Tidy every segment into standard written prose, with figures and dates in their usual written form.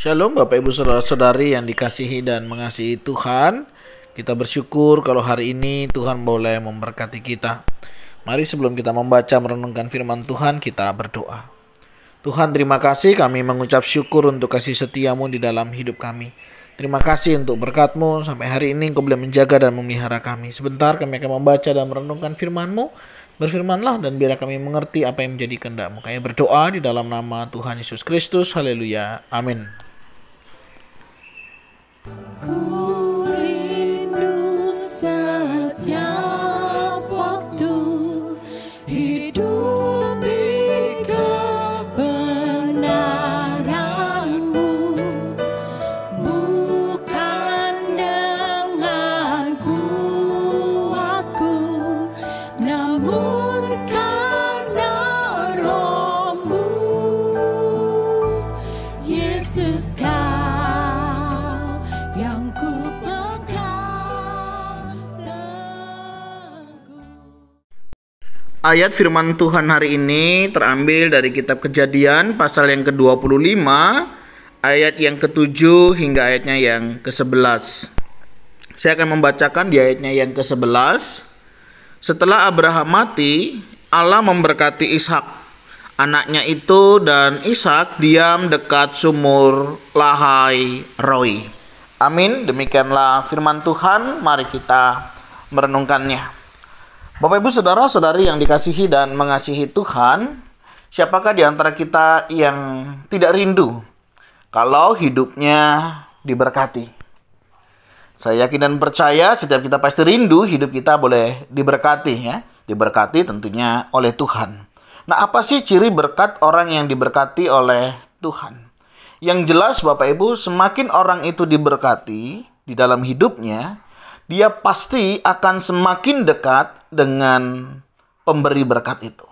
Shalom Bapak Ibu Saudara-saudari yang dikasihi dan mengasihi Tuhan. Kita bersyukur kalau hari ini Tuhan boleh memberkati kita. Mari sebelum kita membaca merenungkan firman Tuhan, kita berdoa. Tuhan, terima kasih, kami mengucap syukur untuk kasih setiamu di dalam hidup kami. Terima kasih untuk berkat-Mu, sampai hari ini Engkau boleh menjaga dan memelihara kami. Sebentar kami akan membaca dan merenungkan firman-Mu. Berfirmanlah dan biarlah kami mengerti apa yang menjadi kehendak-Mu. Kami berdoa di dalam nama Tuhan Yesus Kristus. Haleluya. Amin. Ku rindu setiap waktu hidup di kebenaran-Mu, bukan dengan kuatku, namun karena Roh-Mu. Yesus, yang ku pegang teguh. Ayat firman Tuhan hari ini terambil dari kitab Kejadian pasal yang ke-25, ayat yang ke-7 hingga ayatnya yang ke-11. Saya akan membacakan di ayatnya yang ke-11. Setelah Abraham mati, Allah memberkati Ishak, anaknya itu, dan Ishak diam dekat sumur Lahai Roi. Amin. Demikianlah firman Tuhan. Mari kita merenungkannya. Bapak Ibu Saudara-saudari yang dikasihi dan mengasihi Tuhan, siapakah di antara kita yang tidak rindu kalau hidupnya diberkati? Saya yakin dan percaya setiap kita pasti rindu hidup kita boleh diberkati, ya. Diberkati tentunya oleh Tuhan. Nah, apa sih ciri berkat orang yang diberkati oleh Tuhan? Yang jelas Bapak Ibu, semakin orang itu diberkati di dalam hidupnya, dia pasti akan semakin dekat dengan pemberi berkat itu.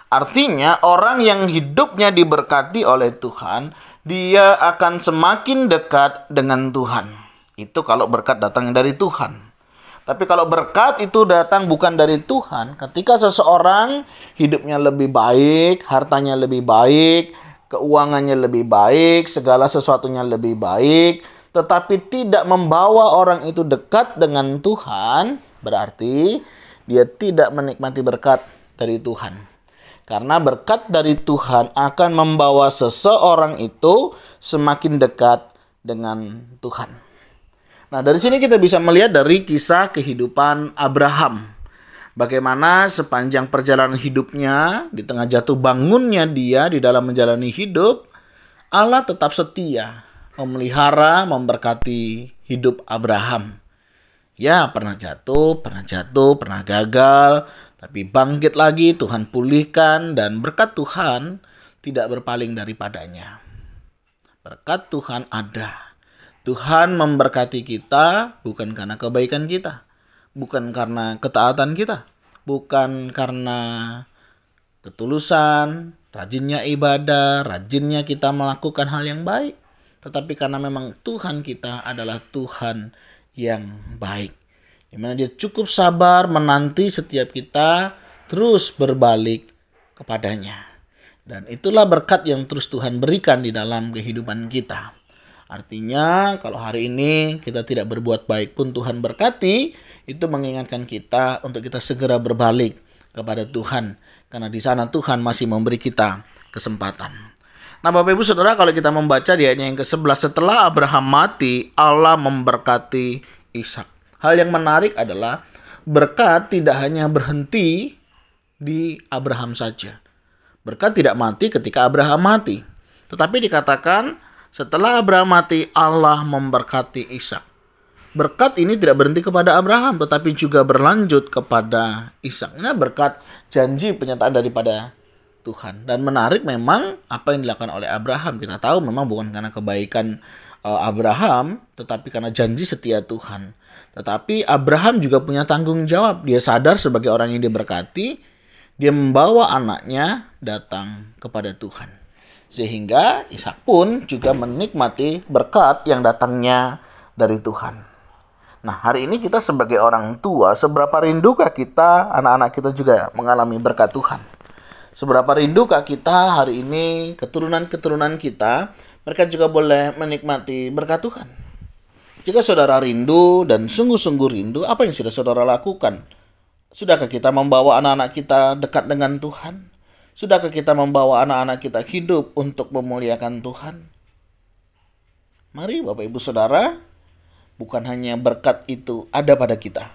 Artinya orang yang hidupnya diberkati oleh Tuhan, dia akan semakin dekat dengan Tuhan. Itu kalau berkat datang dari Tuhan. Tapi kalau berkat itu datang bukan dari Tuhan, ketika seseorang hidupnya lebih baik, hartanya lebih baik, keuangannya lebih baik, segala sesuatunya lebih baik, tetapi tidak membawa orang itu dekat dengan Tuhan, berarti dia tidak menikmati berkat dari Tuhan. Karena berkat dari Tuhan akan membawa seseorang itu semakin dekat dengan Tuhan. Nah, dari sini kita bisa melihat dari kisah kehidupan Abraham. Bagaimana sepanjang perjalanan hidupnya, di tengah jatuh bangunnya dia di dalam menjalani hidup, Allah tetap setia memelihara, memberkati hidup Abraham. Ya, pernah jatuh, pernah gagal, tapi bangkit lagi, Tuhan pulihkan, dan berkat Tuhan tidak berpaling daripadanya. Berkat Tuhan ada. Tuhan memberkati kita bukan karena kebaikan kita, bukan karena ketaatan kita, bukan karena ketulusan, rajinnya ibadah, rajinnya kita melakukan hal yang baik, tetapi karena memang Tuhan kita adalah Tuhan yang baik, di mana Dia cukup sabar menanti setiap kita terus berbalik kepadanya. Dan itulah berkat yang terus Tuhan berikan di dalam kehidupan kita. Artinya kalau hari ini kita tidak berbuat baik pun Tuhan berkati, itu mengingatkan kita untuk kita segera berbalik kepada Tuhan. Karena di sana Tuhan masih memberi kita kesempatan. Nah Bapak Ibu Saudara, kalau kita membaca di ayatnya yang ke-11, setelah Abraham mati, Allah memberkati Ishak. Hal yang menarik adalah berkat tidak hanya berhenti di Abraham saja. Berkat tidak mati ketika Abraham mati. Tetapi dikatakan setelah Abraham mati, Allah memberkati Ishak. Berkat ini tidak berhenti kepada Abraham, tetapi juga berlanjut kepada Ishak. Ini berkat janji penyataan daripada Tuhan. Dan menarik memang apa yang dilakukan oleh Abraham. Kita tahu memang bukan karena kebaikan Abraham, tetapi karena janji setia Tuhan. Tetapi Abraham juga punya tanggung jawab. Dia sadar sebagai orang yang diberkati, dia membawa anaknya datang kepada Tuhan. Sehingga Ishak pun juga menikmati berkat yang datangnya dari Tuhan. Nah, hari ini kita sebagai orang tua, seberapa rindukah kita, anak-anak kita juga mengalami berkat Tuhan? Seberapa rindukah kita hari ini, keturunan-keturunan kita, mereka juga boleh menikmati berkat Tuhan. Jika saudara rindu dan sungguh-sungguh rindu, apa yang sudah saudara lakukan? Sudahkah kita membawa anak-anak kita dekat dengan Tuhan? Sudahkah kita membawa anak-anak kita hidup untuk memuliakan Tuhan? Mari Bapak Ibu Saudara, bukan hanya berkat itu ada pada kita,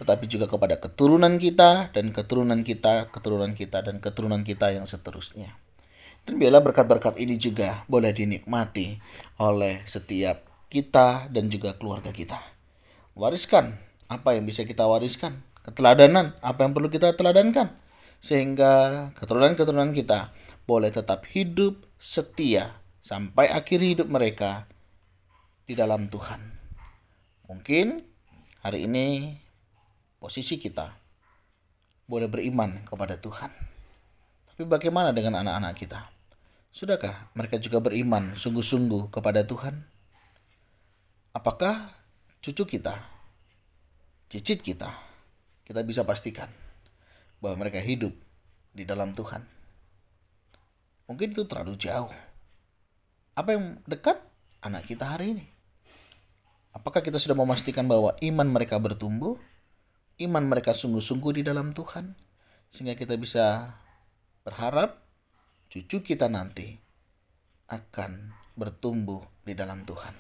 tetapi juga kepada keturunan kita, dan keturunan kita, keturunan kita, dan keturunan kita yang seterusnya. Dan biarlah berkat-berkat ini juga boleh dinikmati oleh setiap kita dan juga keluarga kita. Wariskan apa yang bisa kita wariskan, keteladanan apa yang perlu kita teladankan, sehingga keturunan-keturunan kita boleh tetap hidup setia sampai akhir hidup mereka di dalam Tuhan. Mungkin hari ini posisi kita boleh beriman kepada Tuhan. Tapi bagaimana dengan anak-anak kita? Sudahkah mereka juga beriman sungguh-sungguh kepada Tuhan? Apakah cucu kita, cicit kita bisa pastikan bahwa mereka hidup di dalam Tuhan? Mungkin itu terlalu jauh. Apa yang dekat? Anak kita hari ini. Apakah kita sudah memastikan bahwa iman mereka bertumbuh? Iman mereka sungguh-sungguh di dalam Tuhan? Sehingga kita bisa berharap cucu kita nanti akan bertumbuh di dalam Tuhan.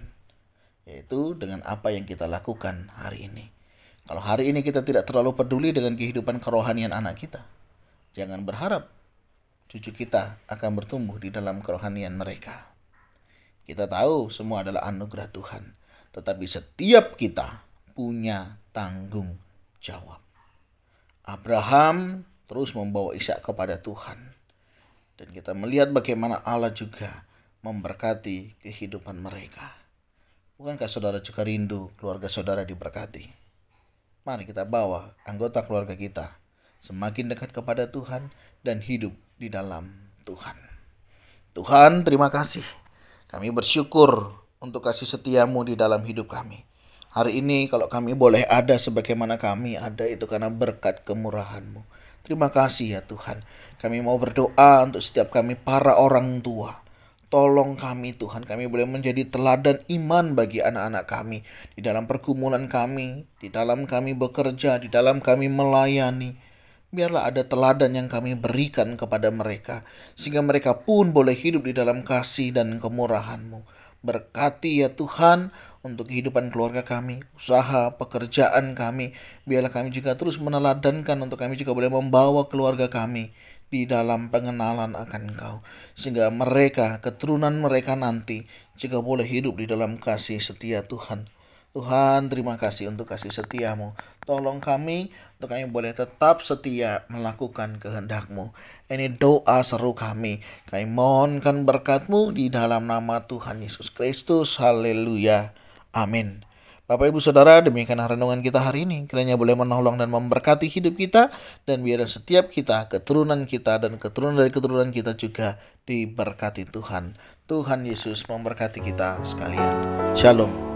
Yaitu dengan apa yang kita lakukan hari ini. Kalau hari ini kita tidak terlalu peduli dengan kehidupan kerohanian anak kita, jangan berharap cucu kita akan bertumbuh di dalam kerohanian mereka. Kita tahu semua adalah anugerah Tuhan, tetapi setiap kita punya tanggung jawab. Abraham terus membawa Ishak kepada Tuhan. Dan kita melihat bagaimana Allah juga memberkati kehidupan mereka. Bukankah saudara juga rindu keluarga saudara diberkati? Mari kita bawa anggota keluarga kita semakin dekat kepada Tuhan dan hidup di dalam Tuhan. Tuhan, terima kasih. Kami bersyukur untuk kasih setiamu di dalam hidup kami. Hari ini kalau kami boleh ada sebagaimana kami ada, itu karena berkat kemurahan-Mu. Terima kasih ya Tuhan. Kami mau berdoa untuk setiap kami para orang tua. Tolong kami Tuhan, kami boleh menjadi teladan iman bagi anak-anak kami. Di dalam pergumulan kami, di dalam kami bekerja, di dalam kami melayani. Biarlah ada teladan yang kami berikan kepada mereka, sehingga mereka pun boleh hidup di dalam kasih dan kemurahan-Mu. Berkati ya Tuhan untuk kehidupan keluarga kami, usaha, pekerjaan kami. Biarlah kami juga terus meneladankan untuk kami juga boleh membawa keluarga kami di dalam pengenalan akan Engkau. Sehingga mereka, keturunan mereka nanti juga boleh hidup di dalam kasih setia Tuhan. Tuhan, terima kasih untuk kasih setiamu. Tolong kami, untuk kami boleh tetap setia melakukan kehendak-Mu. Ini doa seru kami. Kami mohonkan berkat-Mu di dalam nama Tuhan Yesus Kristus. Haleluya. Amin. Bapak Ibu Saudara, demikian renungan kita hari ini. Kiranya boleh menolong dan memberkati hidup kita. Dan biar setiap kita, keturunan kita, dan keturunan dari keturunan kita juga diberkati Tuhan. Tuhan Yesus memberkati kita sekalian. Shalom.